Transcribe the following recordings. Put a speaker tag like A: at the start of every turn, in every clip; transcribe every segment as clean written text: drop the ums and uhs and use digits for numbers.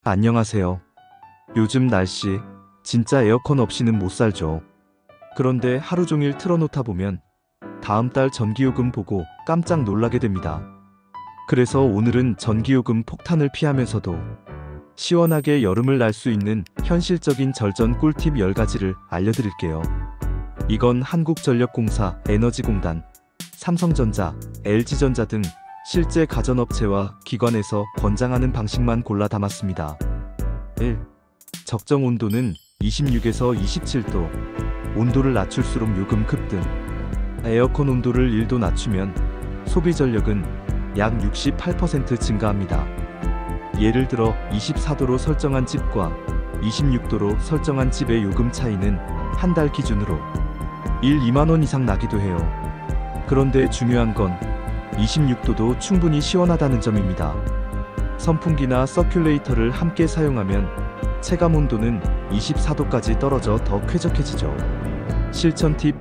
A: 안녕하세요. 요즘 날씨 진짜 에어컨 없이는 못 살죠. 그런데 하루 종일 틀어놓다 보면 다음 달 전기요금 보고 깜짝 놀라게 됩니다. 그래서 오늘은 전기요금 폭탄을 피하면서도 시원하게 여름을 날 수 있는 현실적인 절전 꿀팁 10가지를 알려드릴게요. 이건 한국전력공사, 에너지공단, 삼성전자, LG전자 등 실제 가전업체와 기관에서 권장하는 방식만 골라 담았습니다. 1. 적정 온도는 26에서 27도. 온도를 낮출수록 요금 급등. 에어컨 온도를 1도 낮추면 소비 전력은 약 68% 증가합니다. 예를 들어 24도로 설정한 집과 26도로 설정한 집의 요금 차이는 한 달 기준으로 2만 원 이상 나기도 해요. 그런데 중요한 건 26도도 충분히 시원하다는 점입니다. 선풍기나 서큘레이터를 함께 사용하면 체감 온도는 24도까지 떨어져 더 쾌적해지죠. 실천 팁: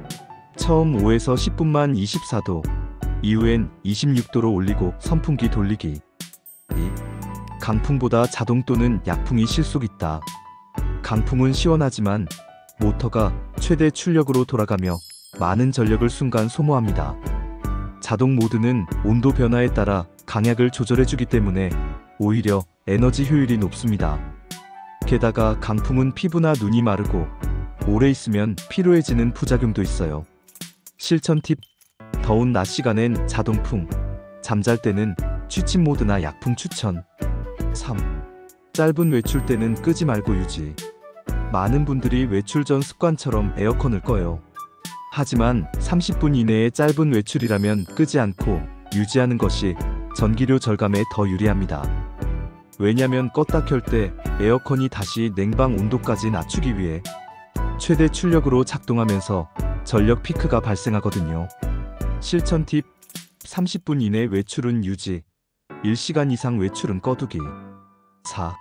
A: 처음 5에서 10분만 24도, 이후엔 26도로 올리고 선풍기 돌리기. 2. 강풍보다 자동 또는 약풍이 실속 있다. 강풍은 시원하지만 모터가 최대 출력으로 돌아가며 많은 전력을 순간 소모합니다. 자동 모드는 온도 변화에 따라 강약을 조절해주기 때문에 오히려 에너지 효율이 높습니다. 게다가 강풍은 피부나 눈이 마르고 오래 있으면 피로해지는 부작용도 있어요. 실천 팁: 더운 낮 시간엔 자동풍, 잠잘 때는 취침 모드나 약풍 추천. 3. 짧은 외출 때는 끄지 말고 유지. 많은 분들이 외출 전 습관처럼 에어컨을 꺼요. 하지만 30분 이내의 짧은 외출이라면 끄지 않고 유지하는 것이 전기료 절감에 더 유리합니다. 왜냐면 껐다 켤 때 에어컨이 다시 냉방 온도까지 낮추기 위해 최대 출력으로 작동하면서 전력 피크가 발생하거든요. 실천 팁: 30분 이내 외출은 유지, 1시간 이상 외출은 꺼두기. 4.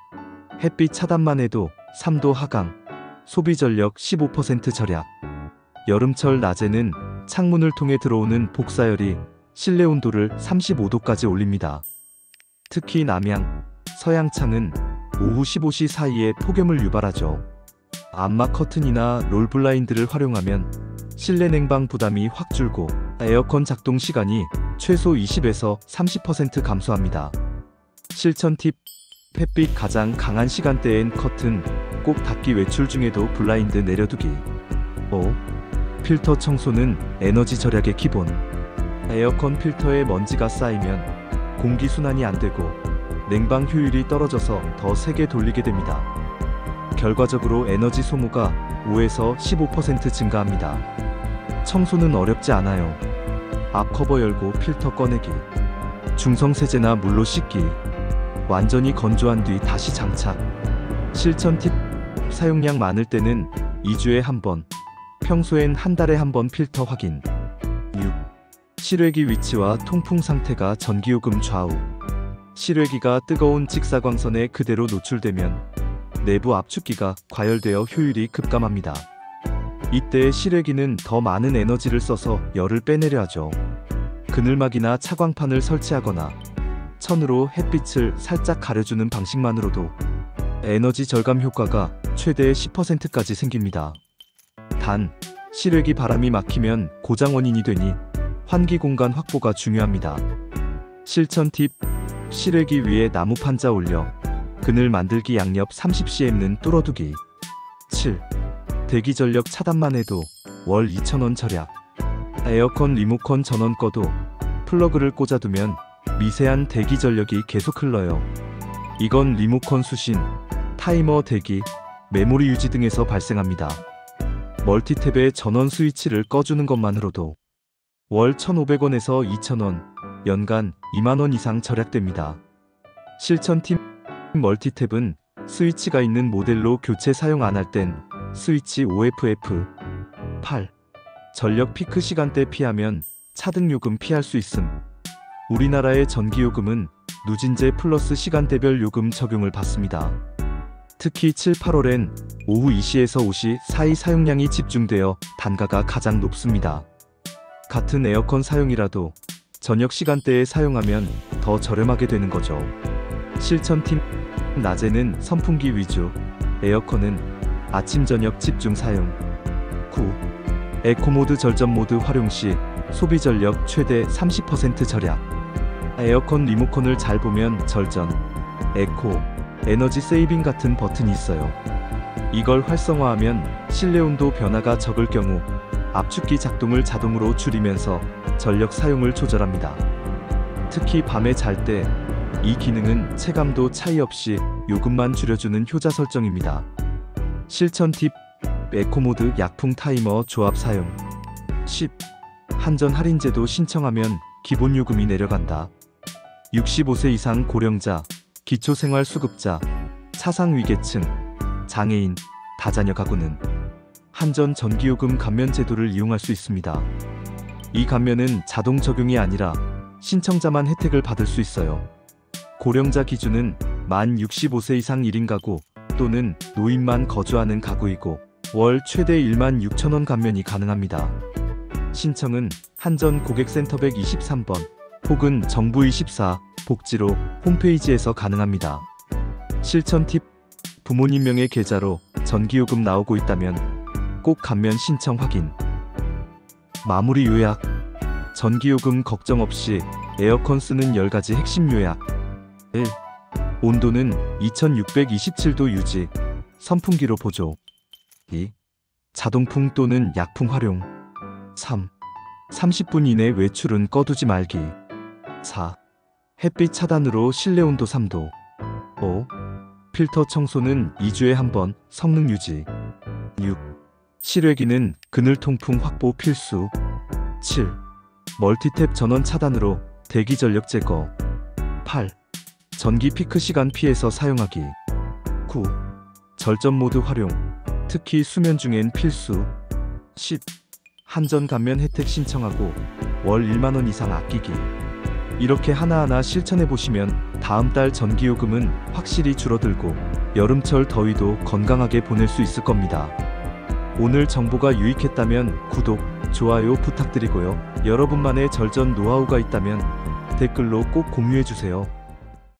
A: 햇빛 차단만 해도 3도 하강, 소비 전력 15% 절약. 여름철 낮에는 창문을 통해 들어오는 복사열이 실내 온도를 35도까지 올립니다. 특히 남향, 서양 창은 오후 15시 사이에 폭염을 유발하죠. 암막 커튼이나 롤 블라인드를 활용하면 실내 냉방 부담이 확 줄고 에어컨 작동 시간이 최소 20에서 30% 감소합니다. 실천 팁: 햇빛 가장 강한 시간대엔 커튼 꼭 닫기, 외출 중에도 블라인드 내려두기. 5. 필터 청소는 에너지 절약의 기본. 에어컨 필터에 먼지가 쌓이면 공기 순환이 안 되고 냉방 효율이 떨어져서 더 세게 돌리게 됩니다. 결과적으로 에너지 소모가 5에서 15% 증가합니다. 청소는 어렵지 않아요. 앞 커버 열고 필터 꺼내기, 중성세제나 물로 씻기, 완전히 건조한 뒤 다시 장착. 실천 팁: 사용량 많을 때는 2주에 한 번, 평소엔 한 달에 한 번 필터 확인. 6. 실외기 위치와 통풍 상태가 전기요금 좌우. 실외기가 뜨거운 직사광선에 그대로 노출되면 내부 압축기가 과열되어 효율이 급감합니다. 이때 실외기는 더 많은 에너지를 써서 열을 빼내려 하죠. 그늘막이나 차광판을 설치하거나 천으로 햇빛을 살짝 가려주는 방식만으로도 에너지 절감 효과가 최대 10%까지 생깁니다. 단, 실외기 바람이 막히면 고장 원인이 되니 환기 공간 확보가 중요합니다. 실천 팁: 실외기 위에 나무 판자 올려 그늘 만들기, 양옆 30cm는 뚫어두기. 7. 대기 전력 차단만 해도 월 2,000원 절약. 에어컨 리모컨 전원 꺼도 플러그를 꽂아두면 미세한 대기 전력이 계속 흘러요. 이건 리모컨 수신, 타이머 대기, 메모리 유지 등에서 발생합니다. 멀티탭의 전원 스위치를 꺼주는 것만으로도 월 1,500원에서 2,000원, 연간 2만 원 이상 절약됩니다. 실천 팁: 멀티탭은 스위치가 있는 모델로 교체 사용 안 할 땐 스위치 OFF. 8. 전력 피크 시간대 피하면 차등 요금 피할 수 있음. 우리나라의 전기요금은 누진제 플러스 시간대별 요금 적용을 받습니다. 특히 7, 8월엔 오후 2시에서 5시 사이 사용량이 집중되어 단가가 가장 높습니다. 같은 에어컨 사용이라도 저녁 시간대에 사용하면 더 저렴하게 되는 거죠. 실천 팁: 낮에는 선풍기 위주, 에어컨은 아침 저녁 집중 사용. 9. 에코모드 절전 모드 활용 시 소비 전력 최대 30% 절약. 에어컨 리모컨을 잘 보면 절전, 에코, 에너지 세이빙 같은 버튼이 있어요. 이걸 활성화하면 실내 온도 변화가 적을 경우 압축기 작동을 자동으로 줄이면서 전력 사용을 조절합니다. 특히 밤에 잘 때 이 기능은 체감도 차이 없이 요금만 줄여주는 효자 설정입니다. 실천 팁: 에코모드 약풍 타이머 조합 사용. 10. 한전 할인제도 신청하면 기본 요금이 내려간다. 65세 이상 고령자, 기초생활수급자, 차상위계층, 장애인, 다자녀 가구는 한전 전기요금 감면 제도를 이용할 수 있습니다. 이 감면은 자동 적용이 아니라 신청자만 혜택을 받을 수 있어요. 고령자 기준은 만 65세 이상 1인 가구 또는 노인만 거주하는 가구이고 월 최대 16,000원 감면이 가능합니다. 신청은 한전 고객센터 123번 혹은 정부24 복지로 홈페이지에서 가능합니다. 실천 팁: 부모님 명의 계좌로 전기요금 나오고 있다면 꼭 감면 신청 확인. 마무리 요약: 전기요금 걱정 없이 에어컨 쓰는 10가지 핵심 요약. 1. 온도는 2627도 유지, 선풍기로 보조. 2. 자동풍 또는 약풍 활용. 3. 30분 이내 외출은 꺼두지 말기. 4. 햇빛 차단으로 실내 온도 3도. 5. 필터 청소는 2주에 한 번, 성능 유지. 6. 실외기는 그늘 통풍 확보 필수. 7. 멀티탭 전원 차단으로 대기 전력 제거. 8. 전기 피크 시간 피해서 사용하기. 9. 절전 모드 활용, 특히 수면 중엔 필수. 10. 한전 감면 혜택 신청하고 월 1만원 이상 아끼기. 이렇게 하나하나 실천해보시면 다음 달 전기요금은 확실히 줄어들고 여름철 더위도 건강하게 보낼 수 있을 겁니다. 오늘 정보가 유익했다면 구독, 좋아요 부탁드리고요. 여러분만의 절전 노하우가 있다면 댓글로 꼭 공유해주세요.